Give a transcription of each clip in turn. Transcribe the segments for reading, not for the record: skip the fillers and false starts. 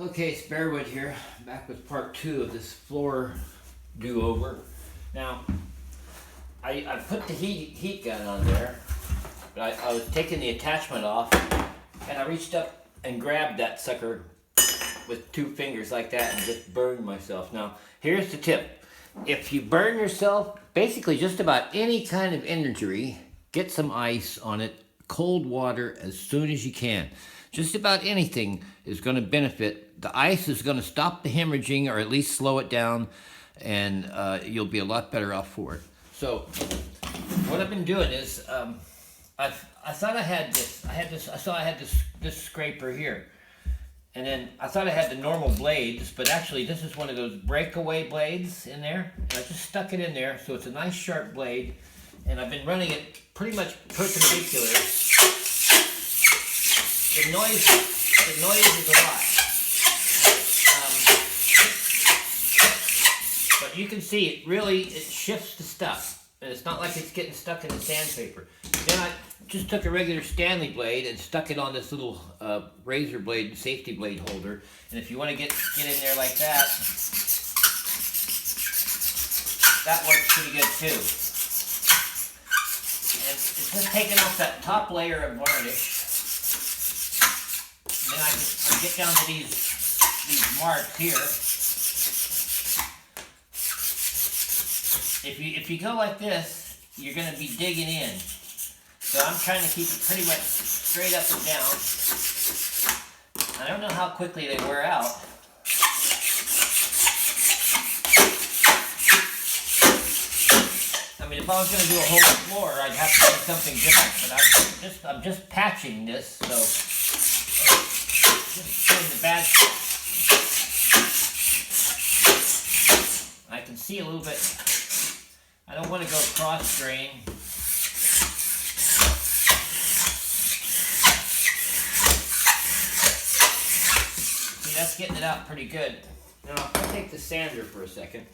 Okay, Sparewood here, back with part 2 of this floor do-over. Now, I put the heat gun on there, but I was taking the attachment off, and I reached up and grabbed that sucker with 2 fingers like that and just burned myself. Now, here's the tip. If you burn yourself, basically just about any kind of injury, get some ice on it, cold water as soon as you can. Just about anything is going to benefit. The ice is going to stop the hemorrhaging or at least slow it down, and you'll be a lot better off for it. So what I've been doing is I thought I had this. I saw I had this scraper here, and then I thought I had the normal blades, but actually this is one of those breakaway blades in there. And I just stuck it in there, so it's a nice sharp blade, and I've been running it pretty much perpendicular. The noise is a lot. But you can see it shifts the stuff. And it's not like it's getting stuck in the sandpaper. Then I just took a regular Stanley blade and stuck it on this little razor blade, safety blade holder. And if you want to get in there like that, that works pretty good too. And it's just taking off that top layer of varnish. Then I can get down to these marks here. If you go like this, you're going to be digging in. So I'm trying to keep it pretty much straight up and down. I don't know how quickly they wear out. I mean, if I was going to do a whole floor, I'd have to do something different. But I'm just patching this, so. Just showing the bad. I can see a little bit. I don't want to go cross grain. See, that's getting it out pretty good. Now, if I take the sander for a second.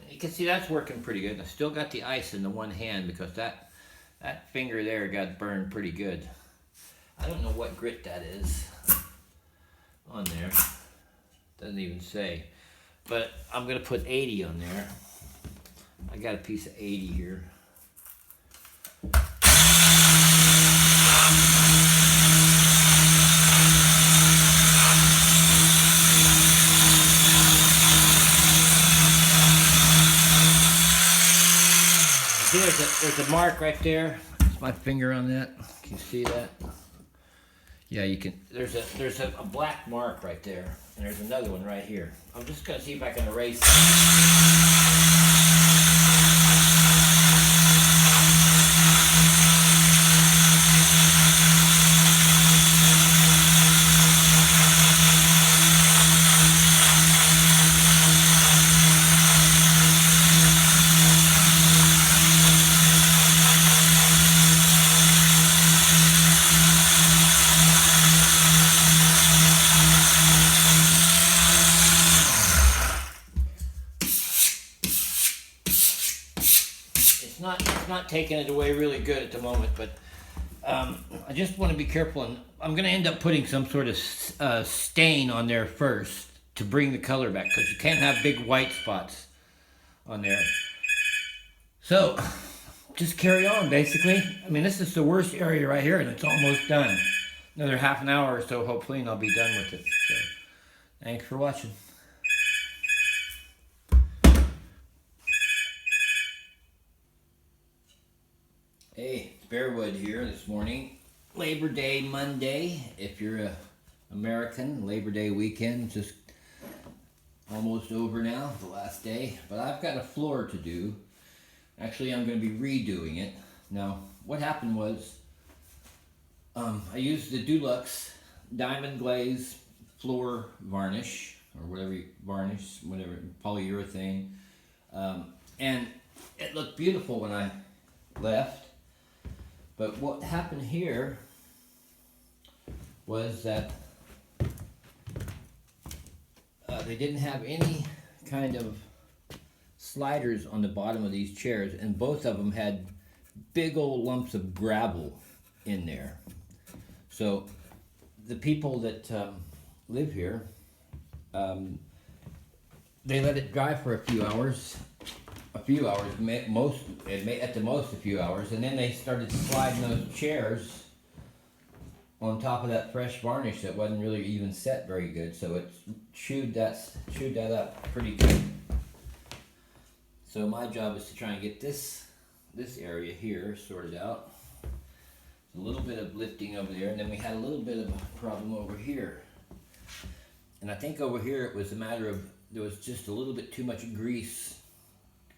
You can see that's working pretty good. I still got the ice in the one hand because that finger there got burned pretty good. I don't know what grit that is on there. Doesn't even say. But I'm going to put 80 on there. I got a piece of 80 here. See, there's a mark right there. It's my finger on that. Can you see that? Yeah, you can. There's a black mark right there, and there's another one right here. I'm just gonna see if I can erase that. It's not taking it away really good at the moment, but I just want to be careful, and I'm going to end up putting some sort of stain on there first to bring the color back, because you can't have big white spots on there. So just carry on, basically. I mean, this is the worst area right here, and it's almost done. Another half an hour or so, hopefully, and I'll be done with it. So thanks for watching. Hey, it's Bearwood here this morning. Labor Day Monday, if you're a American Labor Day weekend, just almost over now, the last day. But I've got a floor to do. Actually, I'm going to be redoing it. Now, what happened was, I used the Dulux Diamond Glaze floor varnish, or whatever, varnish, whatever, polyurethane. And it looked beautiful when I left. But what happened here was that they didn't have any kind of sliders on the bottom of these chairs, and both of them had big old lumps of gravel in there. So the people that live here, they let it dry for a few hours, at the most a few hours, and then they started sliding those chairs on top of that fresh varnish that wasn't really even set very good, so it chewed that up pretty good. So my job is to try and get this area here sorted out. A little bit of lifting over there, and then we had a little bit of a problem over here. And I think over here it was a matter of there was just a little bit too much grease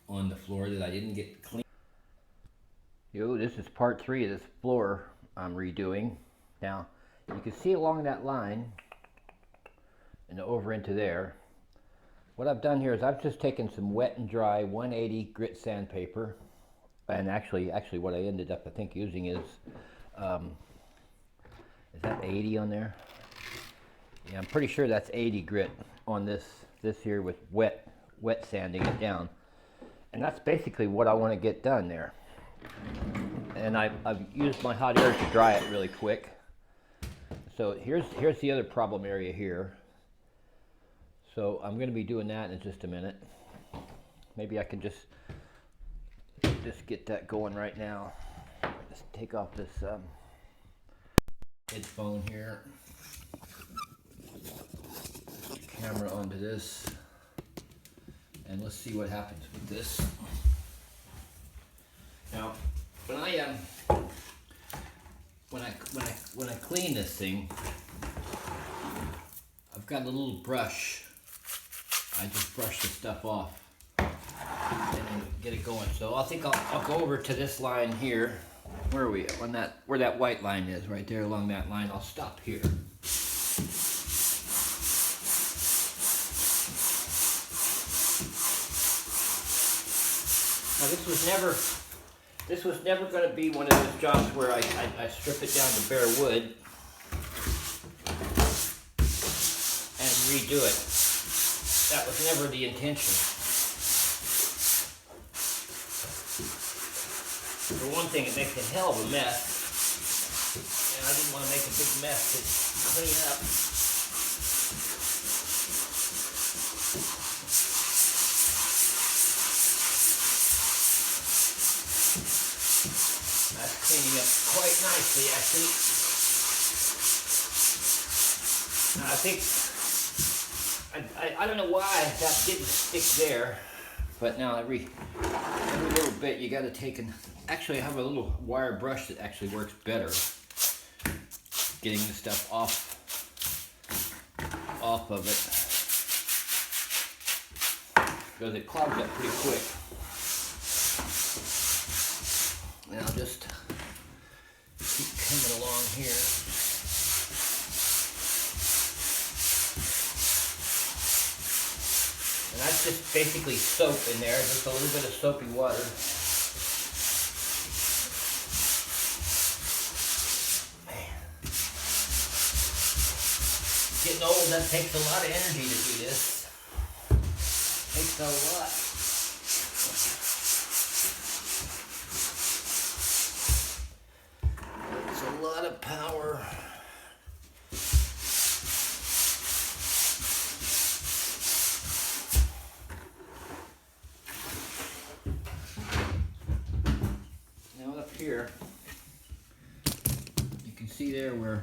on the floor that I didn't get clean. This is part 3 of this floor I'm redoing. Now, you can see along that line and over into there, what I've done here is I've just taken some wet and dry 180 grit sandpaper, and actually what I ended up, I think, using is that 80 on there? Yeah, I'm pretty sure that's 80 grit on this here with wet sanding it down. And that's basically what I want to get done there. And I've used my hot air to dry it really quick. So here's the other problem area here. So I'm going to be doing that in just a minute. Maybe I can just get that going right now. Just take off this headphone here. Camera onto this, and let's see what happens with this. Now, when I clean this thing, I've got a little brush. I just brush the stuff off and get it going. So I think I'll go over to this line here. Where are we at? Where that white line is, right there along that line. I'll stop here. Now this was never going to be one of those jobs where I strip it down to bare wood and redo it. That was never the intention. For one thing, it makes a hell of a mess, and I didn't want to make a big mess to clean up. That's cleaning up quite nicely, actually. I think, I don't know why that didn't stick there, but now every little bit you got to take and, actually I have a little wire brush that actually works better getting the stuff off of it, because it clogs up pretty quick. And I'll just keep coming along here. And that's just basically soap in there, just a little bit of soapy water. Man. Getting old, that takes a lot of energy to do this. Takes a lot. It's a lot of power. Here, you can see there where,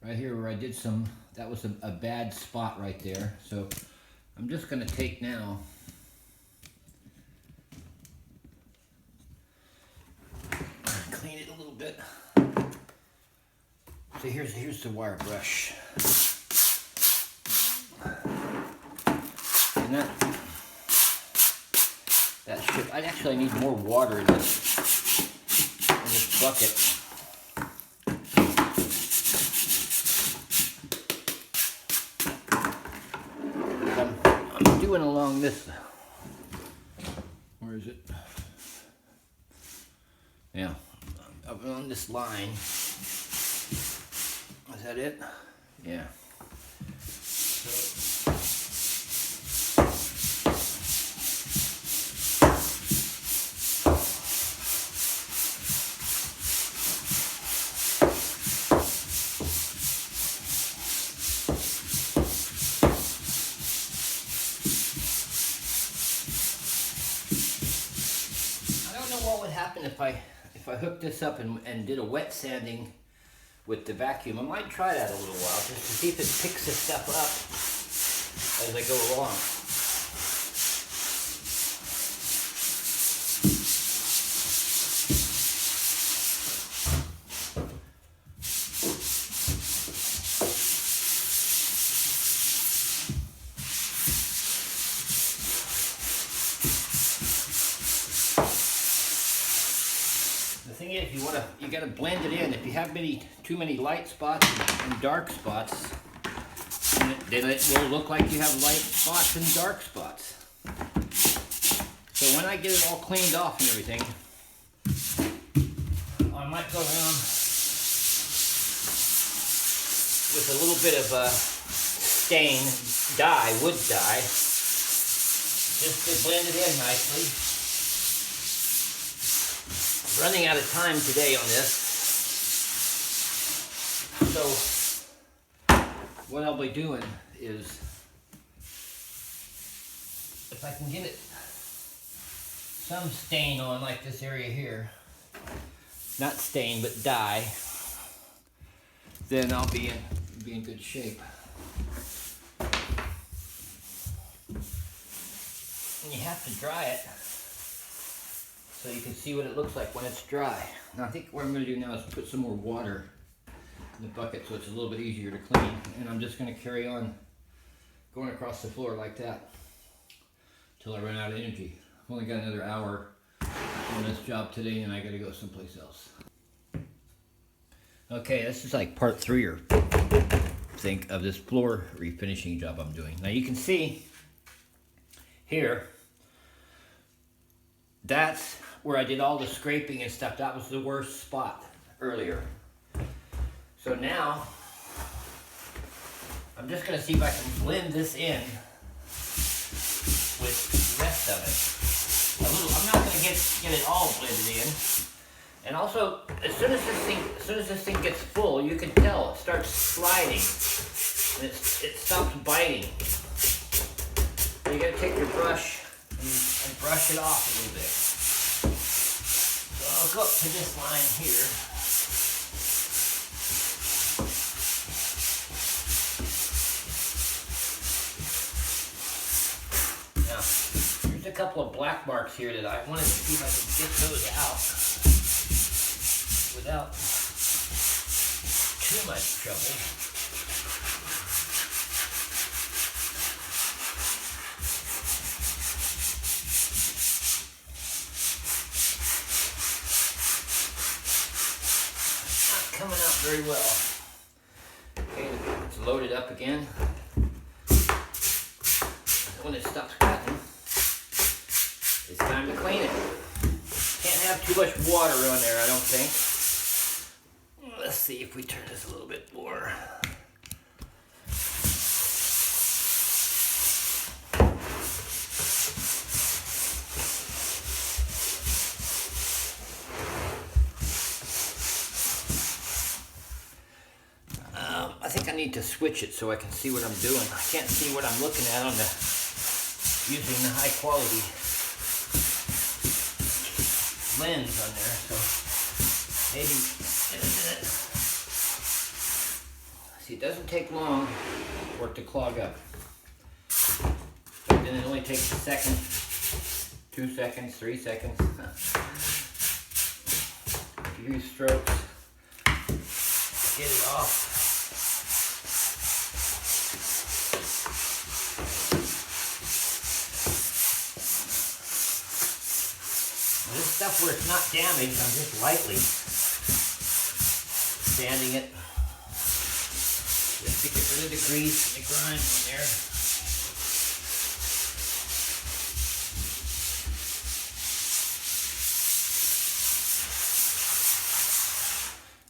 right here where I did some, that was a bad spot right there. So I'm just going to take now, clean it a little bit. See, here's the wire brush. And that should, I actually need more water in this bucket. I'm doing along this, where is it? Yeah, on this line. Is that it? Yeah. What would happen if I hooked this up and did a wet sanding with the vacuum? I might try that a little while just to see if it picks this stuff up as I go along. The thing is, you gotta blend it in. If you have too many light spots and dark spots, then it will look like you have light spots and dark spots. So when I get it all cleaned off and everything, I might go around with a little bit of stain dye, wood dye, just to blend it in nicely. Running out of time today on this, so what I'll be doing is, if I can get it some stain on like this area here, not stain but dye, then I'll be in good shape. And you have to dry it so you can see what it looks like when it's dry. Now I think what I'm going to do now is put some more water in the bucket so it's a little bit easier to clean. And I'm just going to carry on going across the floor like that until I run out of energy. I've only got another hour on this job today and I got to go someplace else. Okay, this is like part 3 or think of this floor refinishing job I'm doing. Now you can see here, that's where I did all the scraping and stuff. That was the worst spot earlier. So now, I'm just gonna see if I can blend this in with the rest of it. I'm not gonna get it all blended in. And also, as soon as this thing gets full, you can tell it starts sliding and it stops biting. So you gotta take your brush and brush it off a little bit. So I'll go up to this line here. Now, there's a couple of black marks here that I wanted to see if I could get those out without too much trouble. Coming out very well. Okay, it's loaded up again. When it stops cutting, it's time to clean it. Can't have too much water on there, I don't think. Let's see if we turn this a little bit more. I think I need to switch it so I can see what I'm doing. I can't see what I'm looking at using the high quality lens on there, so maybe in a minute. See, it doesn't take long for it to clog up. But then it only takes a second, 2 seconds, 3 seconds. A few strokes. get it off. This stuff where it's not damaged, I'm just lightly sanding it just to get rid of the grease and the grime on there.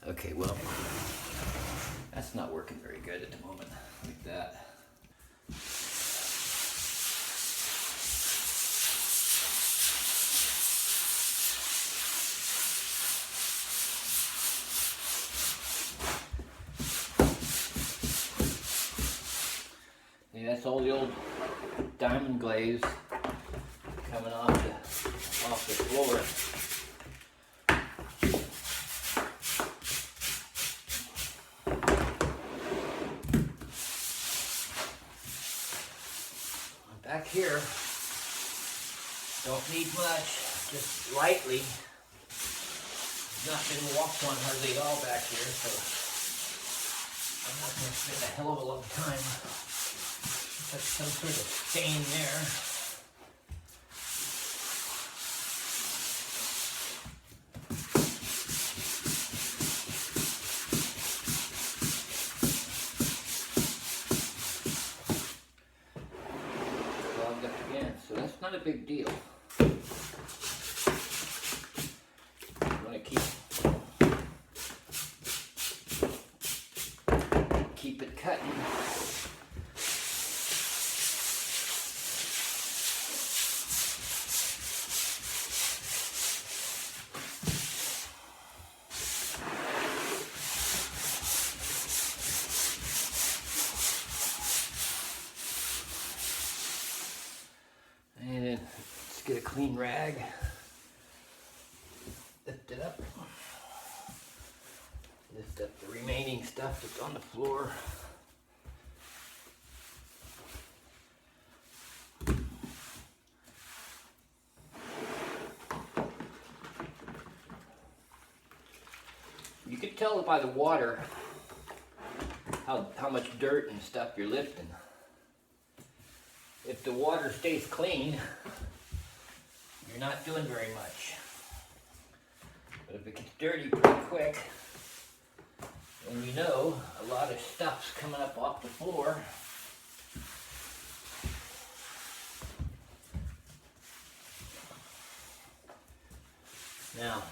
Okay, well, that's not working very good at the moment, like that. Yeah, that's all the old diamond glaze coming off the floor. Back here, don't need much, just lightly. Not been walked on hardly at all back here, so I'm not going to spend a hell of a long time. Put some sort of stain there. Clogged up again, so that's not a big deal. I'm going to keep it cutting. And let's get a clean rag, lift it up, lift up the remaining stuff that's on the floor. You can tell by the water how much dirt and stuff you're lifting. If the water stays clean, you're not doing very much. But if it gets dirty pretty quick, then you know a lot of stuff's coming up off the floor. Now,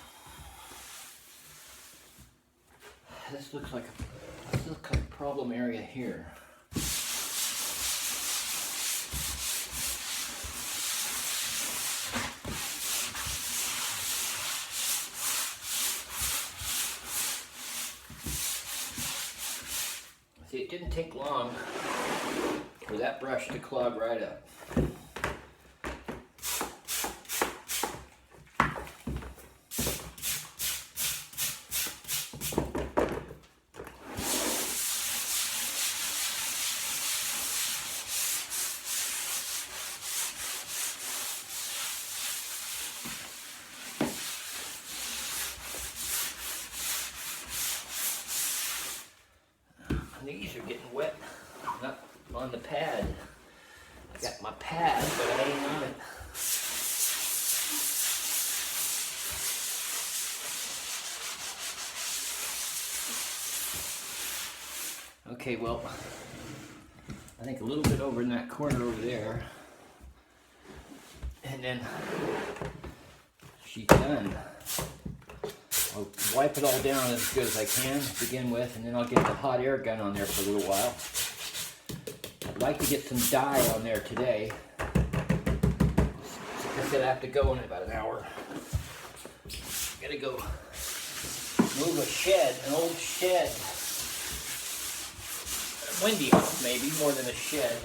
this looks like a problem area here. See, it didn't take long for that brush to clog right up. These are getting wet, not on the pad. I got my pad, but I ain't on it. Okay, well, I think a little bit over in that corner over there. And then she's done. I'll wipe it all down as good as I can to begin with, and then I'll get the hot air gun on there for a little while. I'd like to get some dye on there today. I said I have to go in about an hour. Gotta go move a shed, an old shed. A windy house maybe, more than a shed.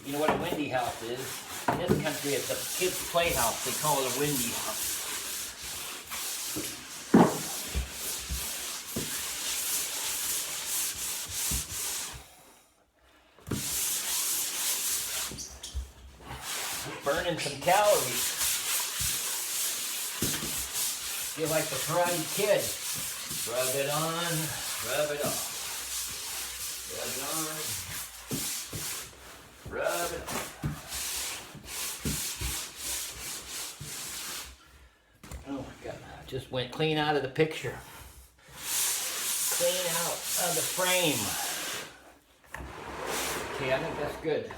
You know what a windy house is? In this country it's a kid's playhouse. They call it a windy house. Burning some calories. Feel like the Karate Kid. Rub it on. Rub it off. Rub it on. Rub it off. Oh my God, just went clean out of the picture. Clean out of the frame. Okay, I think that's good.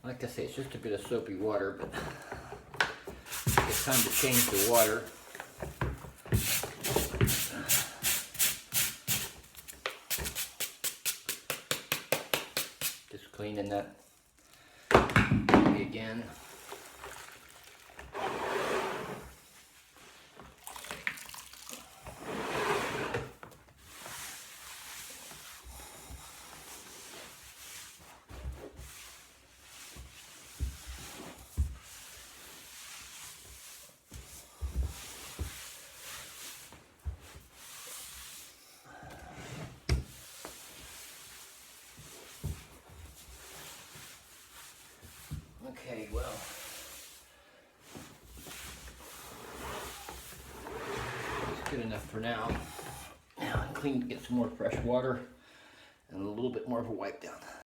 Like I say, it's just a bit of soapy water, but it's time to change the water. Just cleaning that again. Okay, well, it's good enough for now. Now I get some more fresh water and a little bit more of a wipe down.